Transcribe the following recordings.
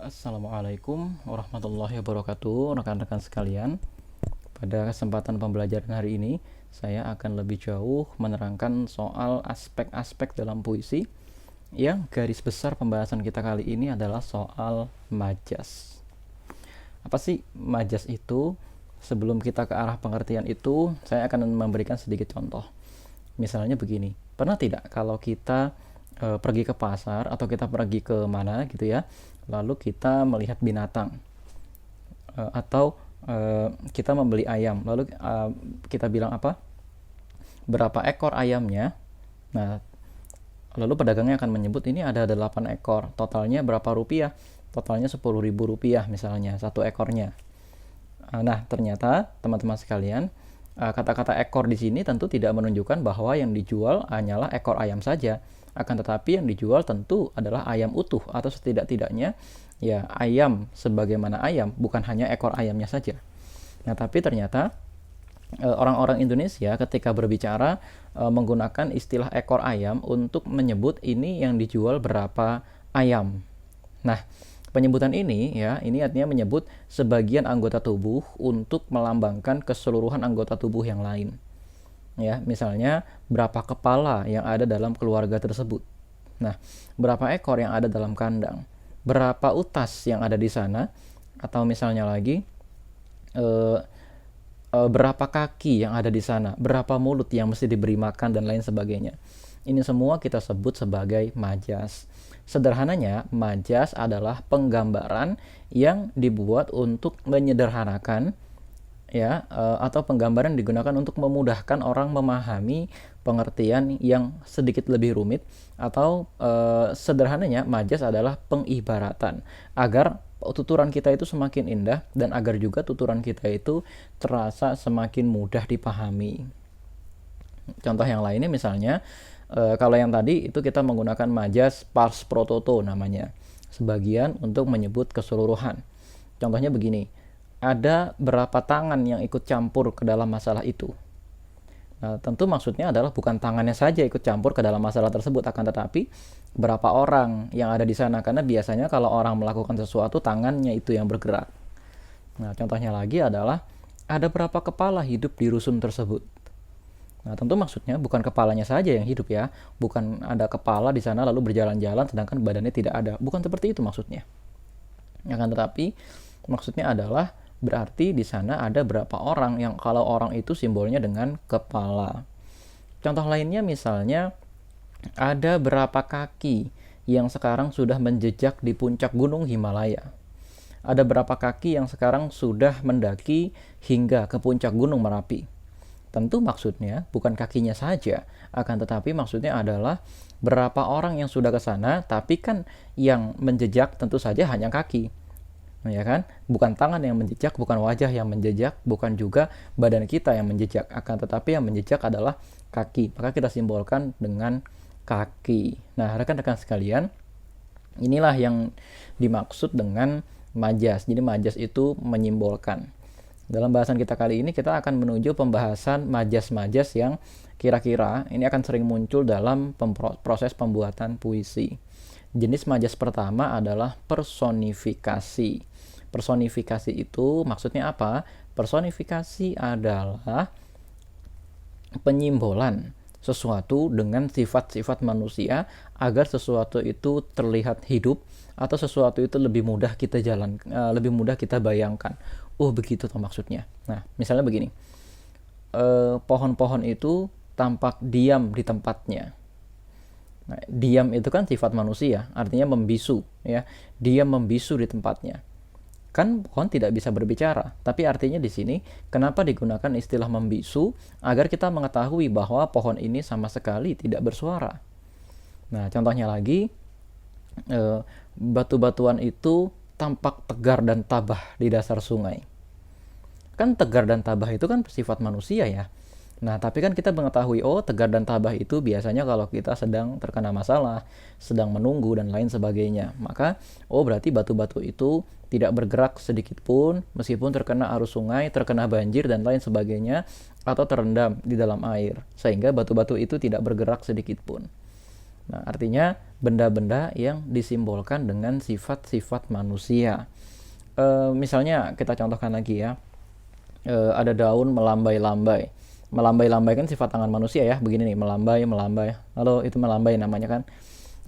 Assalamualaikum warahmatullahi wabarakatuh, rekan-rekan sekalian. Pada kesempatan pembelajaran hari ini, saya akan lebih jauh menerangkan soal aspek-aspek dalam puisi. Yang garis besar pembahasan kita kali ini adalah soal majas. Apa sih majas itu? Sebelum kita ke arah pengertian itu, saya akan memberikan sedikit contoh. Misalnya begini, pernah tidak kalau kita pergi ke pasar atau kita pergi ke mana gitu ya, lalu kita melihat binatang, atau kita membeli ayam, lalu kita bilang apa? Berapa ekor ayamnya? Nah, lalu pedagangnya akan menyebut ini ada 8 ekor, totalnya berapa rupiah? Totalnya 10.000 rupiah misalnya, satu ekornya. Nah, ternyata teman-teman sekalian, kata-kata ekor di sini tentu tidak menunjukkan bahwa yang dijual hanyalah ekor ayam saja. Akan tetapi yang dijual tentu adalah ayam utuh, atau setidak-tidaknya ya ayam sebagaimana ayam, bukan hanya ekor ayamnya saja. Nah, tapi ternyata orang-orang Indonesia ketika berbicara menggunakan istilah ekor ayam untuk menyebut ini yang dijual berapa ayam. Nah, penyebutan ini ya, ini artinya menyebut sebagian anggota tubuh untuk melambangkan keseluruhan anggota tubuh yang lain. Ya, misalnya berapa kepala yang ada dalam keluarga tersebut. Nah, berapa ekor yang ada dalam kandang, berapa utas yang ada di sana, atau misalnya lagi berapa kaki yang ada di sana, berapa mulut yang mesti diberi makan dan lain sebagainya. Ini semua kita sebut sebagai majas. Sederhananya, majas adalah penggambaran yang dibuat untuk menyederhanakan ya, atau penggambaran digunakan untuk memudahkan orang memahami pengertian yang sedikit lebih rumit, atau sederhananya majas adalah pengibaratan agar tuturan kita itu semakin indah dan agar juga tuturan kita itu terasa semakin mudah dipahami. Contoh yang lainnya misalnya, kalau yang tadi itu kita menggunakan majas pars pro toto namanya, sebagian untuk menyebut keseluruhan. Contohnya begini, ada berapa tangan yang ikut campur ke dalam masalah itu. Nah, tentu maksudnya adalah bukan tangannya saja ikut campur ke dalam masalah tersebut, akan tetapi berapa orang yang ada di sana, karena biasanya kalau orang melakukan sesuatu tangannya itu yang bergerak. Nah, contohnya lagi adalah ada berapa kepala hidup di rusun tersebut. Nah, tentu maksudnya bukan kepalanya saja yang hidup ya, bukan ada kepala di sana lalu berjalan-jalan sedangkan badannya tidak ada, bukan seperti itu maksudnya. Akan tetapi maksudnya adalah berarti di sana ada berapa orang, yang kalau orang itu simbolnya dengan kepala. Contoh lainnya misalnya ada berapa kaki yang sekarang sudah menjejak di puncak gunung Himalaya. Ada berapa kaki yang sekarang sudah mendaki hingga ke puncak gunung Merapi. Tentu maksudnya bukan kakinya saja, akan tetapi maksudnya adalah berapa orang yang sudah ke sana, tapi kan yang menjejak tentu saja hanya kaki. Ya kan? Bukan tangan yang menjejak, bukan wajah yang menjejak, bukan juga badan kita yang menjejak, akan tetapi yang menjejak adalah kaki. Maka kita simbolkan dengan kaki. Nah, rekan-rekan sekalian, inilah yang dimaksud dengan majas. Jadi majas itu menyimbolkan. Dalam bahasan kita kali ini kita akan menuju pembahasan majas-majas yang kira-kira ini akan sering muncul dalam proses pembuatan puisi. Jenis majas pertama adalah personifikasi. Personifikasi itu maksudnya apa? Personifikasi adalah penyimbolan sesuatu dengan sifat-sifat manusia agar sesuatu itu terlihat hidup, atau sesuatu itu lebih mudah kita lebih mudah kita bayangkan. Oh, begitu toh maksudnya. Nah, misalnya begini. Pohon-pohon itu tampak diam di tempatnya. Nah, diam itu kan sifat manusia, artinya membisu ya. Diam membisu di tempatnya. Kan pohon tidak bisa berbicara, tapi artinya di sini kenapa digunakan istilah membisu? Agar kita mengetahui bahwa pohon ini sama sekali tidak bersuara. Nah, contohnya lagi, batu-batuan itu tampak tegar dan tabah di dasar sungai. Kan tegar dan tabah itu kan sifat manusia ya. Nah, tapi kan kita mengetahui, oh, tegar dan tabah itu biasanya kalau kita sedang terkena masalah, sedang menunggu dan lain sebagainya. Maka, oh, berarti batu-batu itu tidak bergerak sedikit pun meskipun terkena arus sungai, terkena banjir dan lain sebagainya, atau terendam di dalam air, sehingga batu-batu itu tidak bergerak sedikit pun. Nah, artinya benda-benda yang disimbolkan dengan sifat-sifat manusia. Misalnya kita contohkan lagi ya, ada daun melambai-lambai. Melambai-lambai kan sifat tangan manusia ya, begini nih, melambai, melambai. Lalu itu melambai namanya kan.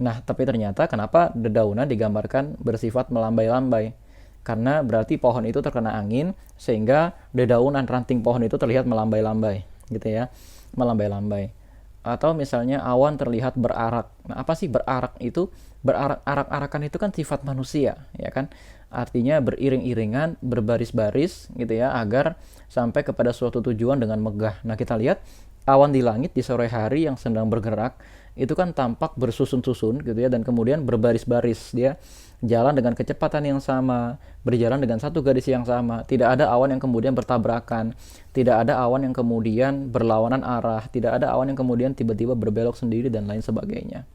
Nah, tapi ternyata kenapa dedaunan digambarkan bersifat melambai-lambai? Karena berarti pohon itu terkena angin sehingga dedaunan ranting pohon itu terlihat melambai-lambai, gitu ya. Melambai-lambai. Atau misalnya awan terlihat berarak. Nah, apa sih berarak itu? Berarak-arak-arakan itu kan sifat manusia, ya kan? Artinya beriring-iringan, berbaris-baris gitu ya, agar sampai kepada suatu tujuan dengan megah. Nah, kita lihat awan di langit di sore hari yang sedang bergerak itu kan tampak bersusun-susun gitu ya, dan kemudian berbaris-baris, dia jalan dengan kecepatan yang sama, berjalan dengan satu garis yang sama, tidak ada awan yang kemudian bertabrakan, tidak ada awan yang kemudian berlawanan arah, tidak ada awan yang kemudian tiba-tiba berbelok sendiri dan lain sebagainya.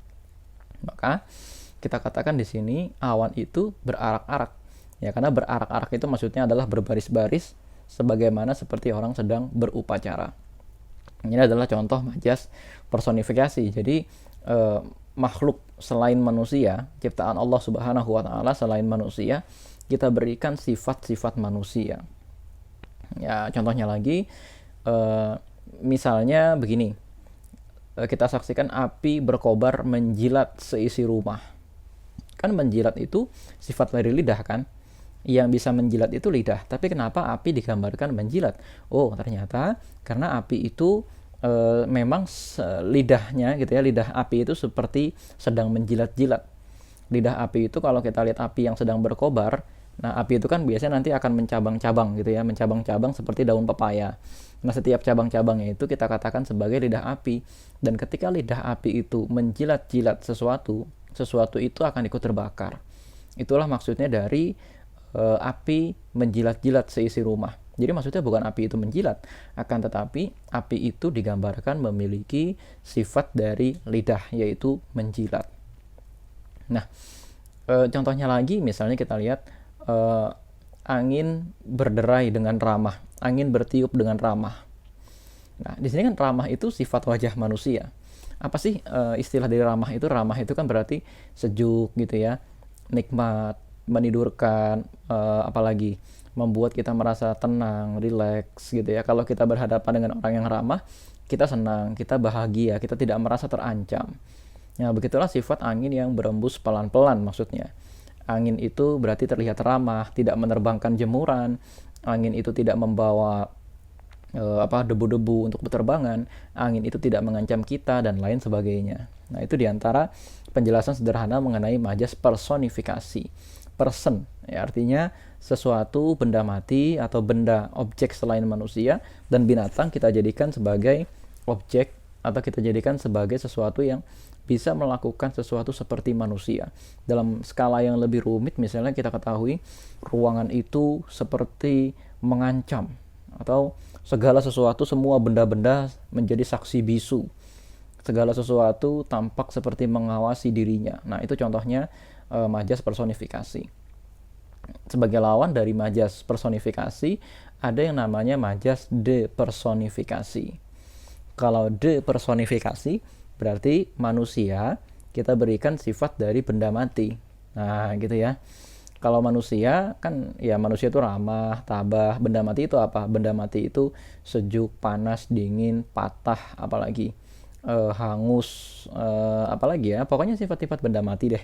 Maka kita katakan di sini awan itu berarak-arak, ya, karena berarak-arak itu maksudnya adalah berbaris-baris sebagaimana seperti orang sedang berupacara. Ini adalah contoh majas personifikasi. Jadi makhluk selain manusia, ciptaan Allah Subhanahu wa taala selain manusia, kita berikan sifat-sifat manusia. Ya, contohnya lagi misalnya begini. Kita saksikan api berkobar menjilat seisi rumah. Kan menjilat itu sifat dari lidah kan? Yang bisa menjilat itu lidah. Tapi kenapa api digambarkan menjilat? Oh, ternyata karena api itu memang lidahnya gitu ya, lidah api itu seperti sedang menjilat-jilat. Lidah api itu kalau kita lihat api yang sedang berkobar, nah api itu kan biasanya nanti akan mencabang-cabang gitu ya, mencabang-cabang seperti daun pepaya. Nah, setiap cabang-cabangnya itu kita katakan sebagai lidah api. Dan ketika lidah api itu menjilat-jilat sesuatu, sesuatu itu akan ikut terbakar. Itulah maksudnya dari api menjilat-jilat seisi rumah. Jadi maksudnya bukan api itu menjilat, akan tetapi api itu digambarkan memiliki sifat dari lidah, yaitu menjilat. Nah, contohnya lagi misalnya kita lihat angin berderai dengan ramah, angin bertiup dengan ramah. Nah, di sini kan ramah itu sifat wajah manusia. Apa sih istilah dari ramah itu? Ramah itu kan berarti sejuk gitu ya, nikmat, menidurkan, apalagi membuat kita merasa tenang, rileks gitu ya. Kalau kita berhadapan dengan orang yang ramah, kita senang, kita bahagia, kita tidak merasa terancam. Nah, begitulah sifat angin yang berembus pelan-pelan maksudnya. Angin itu berarti terlihat ramah, tidak menerbangkan jemuran. Angin itu tidak membawa debu-debu untuk berterbangan. Angin itu tidak mengancam kita dan lain sebagainya. Nah, itu diantara penjelasan sederhana mengenai majas personifikasi. Person, ya, artinya sesuatu benda mati atau benda objek selain manusia, dan binatang kita jadikan sebagai objek atau kita jadikan sebagai sesuatu yang bisa melakukan sesuatu seperti manusia. Dalam skala yang lebih rumit, misalnya kita ketahui ruangan itu seperti mengancam, atau segala sesuatu, semua benda-benda menjadi saksi bisu. Segala sesuatu tampak seperti mengawasi dirinya. Nah, itu contohnya majas personifikasi. Sebagai lawan dari majas personifikasi, ada yang namanya majas depersonifikasi. Kalau depersonifikasi, berarti manusia kita berikan sifat dari benda mati. Nah, gitu ya. Kalau manusia kan ya manusia itu ramah, tabah. Benda mati itu apa? Benda mati itu sejuk, panas, dingin, patah, apalagi hangus, apalagi ya. Pokoknya sifat-sifat benda mati deh,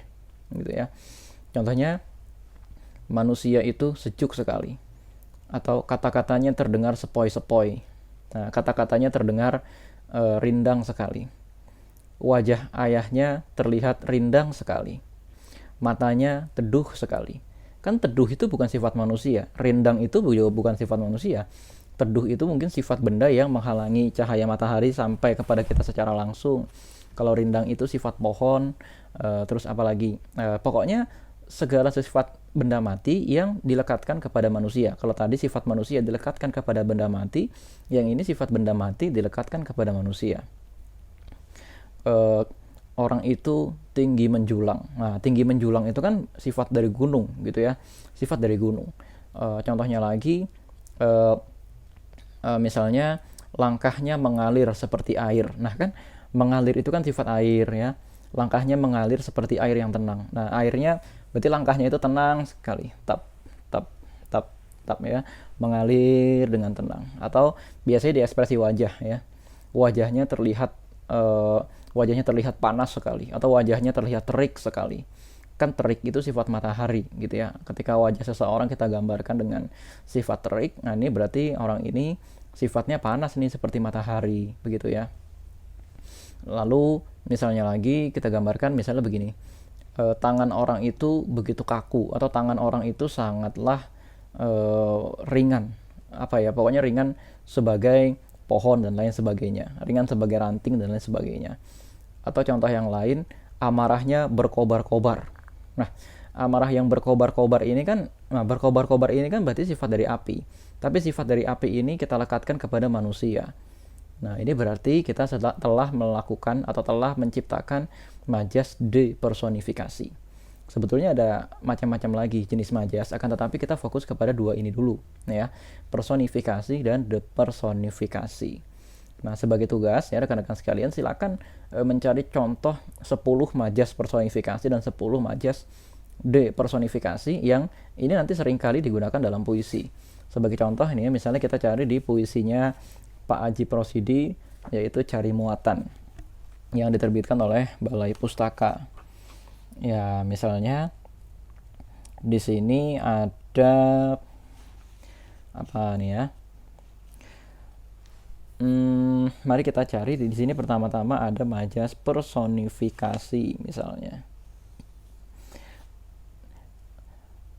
gitu ya. Contohnya manusia itu sejuk sekali, atau kata-katanya terdengar sepoi-sepoi. Nah, kata-katanya terdengar rindang sekali. Wajah ayahnya terlihat rindang sekali. Matanya teduh sekali. Kan teduh itu bukan sifat manusia. Rindang itu juga bukan sifat manusia. Teduh itu mungkin sifat benda yang menghalangi cahaya matahari sampai kepada kita secara langsung. Kalau rindang itu sifat pohon, terus apalagi. Pokoknya segala sifat benda mati yang dilekatkan kepada manusia. Kalau tadi sifat manusia dilekatkan kepada benda mati, yang ini sifat benda mati dilekatkan kepada manusia. Orang itu tinggi menjulang. Nah, tinggi menjulang itu kan sifat dari gunung gitu ya, sifat dari gunung. Contohnya lagi, misalnya langkahnya mengalir seperti air. Nah, kan mengalir itu kan sifat air ya. langkahnya mengalir seperti air yang tenang. Nah, airnya berarti langkahnya itu tenang sekali, tap tap tap tap ya, mengalir dengan tenang. Atau biasanya di ekspresi wajah ya, wajahnya terlihat eh, wajahnya terlihat panas sekali atau wajahnya terlihat terik sekali. Kan terik itu sifat matahari gitu ya. Ketika wajah seseorang kita gambarkan dengan sifat terik, nah ini berarti orang ini sifatnya panas nih seperti matahari begitu ya. Lalu misalnya lagi kita gambarkan misalnya begini, tangan orang itu begitu kaku atau tangan orang itu sangatlah ringan, apa ya, pokoknya ringan sebagai pohon dan lain sebagainya, ringan sebagai ranting dan lain sebagainya. Atau contoh yang lain, amarahnya berkobar-kobar. Nah, amarah yang berkobar-kobar ini kan, nah berkobar-kobar ini kan berarti sifat dari api. Tapi sifat dari api ini kita lekatkan kepada manusia. Nah, ini berarti kita telah melakukan atau telah menciptakan majas depersonifikasi. Sebetulnya ada macam-macam lagi jenis majas, akan tetapi kita fokus kepada dua ini dulu, ya, personifikasi dan depersonifikasi. Nah, sebagai tugas ya rekan-rekan sekalian, silakan mencari contoh 10 majas personifikasi dan 10 majas depersonifikasi yang ini nanti seringkali digunakan dalam puisi. Sebagai contoh ini ya, misalnya kita cari di puisinya Pak Aji Prosidi, yaitu Cari Muatan, yang diterbitkan oleh Balai Pustaka. Ya, misalnya di sini ada apa nih ya? Mari kita cari di sini. Pertama-tama ada majas personifikasi misalnya.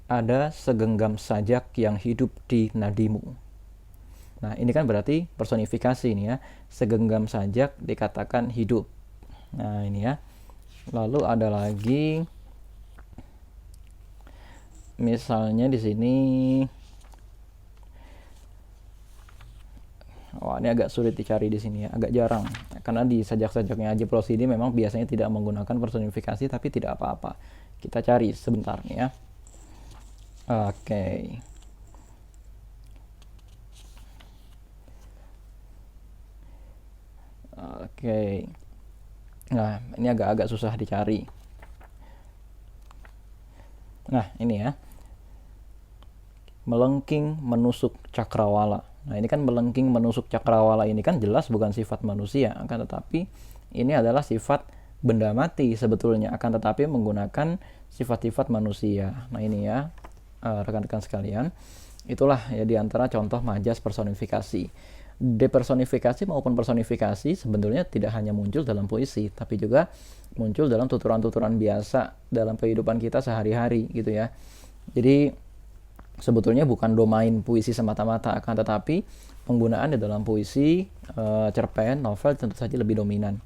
Ada segenggam sajak yang hidup di nadimu. Nah, ini kan berarti personifikasi ini ya. Segenggam sajak dikatakan hidup. Nah, ini ya. Lalu ada lagi misalnya di sini. Wah, ini agak sulit dicari di sini ya, agak jarang. Karena di sajak-sajaknya Aji Prosidi memang biasanya tidak menggunakan personifikasi, tapi tidak apa-apa. Kita cari sebentar nih ya. Oke. Oke. Nah, ini agak-agak susah dicari. Nah, ini ya. Melengking menusuk cakrawala. Nah, ini kan melengking menusuk cakrawala ini kan jelas bukan sifat manusia, akan tetapi ini adalah sifat benda mati sebetulnya, akan tetapi menggunakan sifat-sifat manusia. Nah, ini ya rekan-rekan sekalian, itulah ya diantara contoh majas personifikasi. Depersonifikasi maupun personifikasi sebetulnya tidak hanya muncul dalam puisi, tapi juga muncul dalam tuturan-tuturan biasa dalam kehidupan kita sehari-hari gitu ya. Jadi sebetulnya bukan domain puisi semata-mata, akan tetapi penggunaan di dalam puisi, cerpen, novel tentu saja lebih dominan.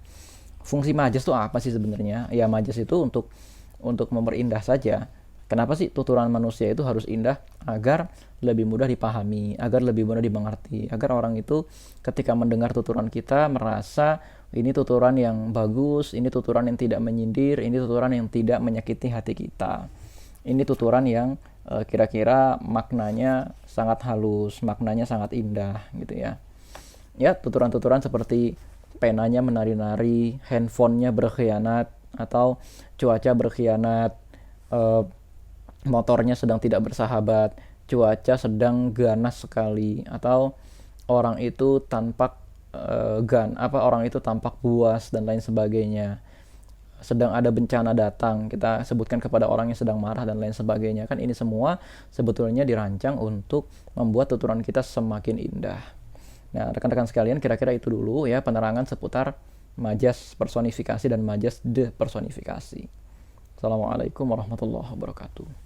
Fungsi majas itu apa sih sebenarnya? Ya, majas itu untuk memperindah saja. Kenapa sih tuturan manusia itu harus indah? Agar lebih mudah dipahami, agar lebih mudah dimengerti, agar orang itu ketika mendengar tuturan kita merasa ini tuturan yang bagus, ini tuturan yang tidak menyindir, ini tuturan yang tidak menyakiti hati kita. Ini tuturan yang kira-kira maknanya sangat halus, maknanya sangat indah gitu ya. Ya, tuturan-tuturan seperti penanya menari-nari, handphonenya berkhianat, atau cuaca berkhianat, motornya sedang tidak bersahabat, cuaca sedang ganas sekali, atau orang itu tampak orang itu tampak buas dan lain sebagainya. Sedang ada bencana datang, kita sebutkan kepada orang yang sedang marah dan lain sebagainya. Kan ini semua sebetulnya dirancang untuk membuat tuturan kita semakin indah. Nah, rekan-rekan sekalian, kira-kira itu dulu ya penerangan seputar majas personifikasi dan majas depersonifikasi. Assalamualaikum warahmatullahi wabarakatuh.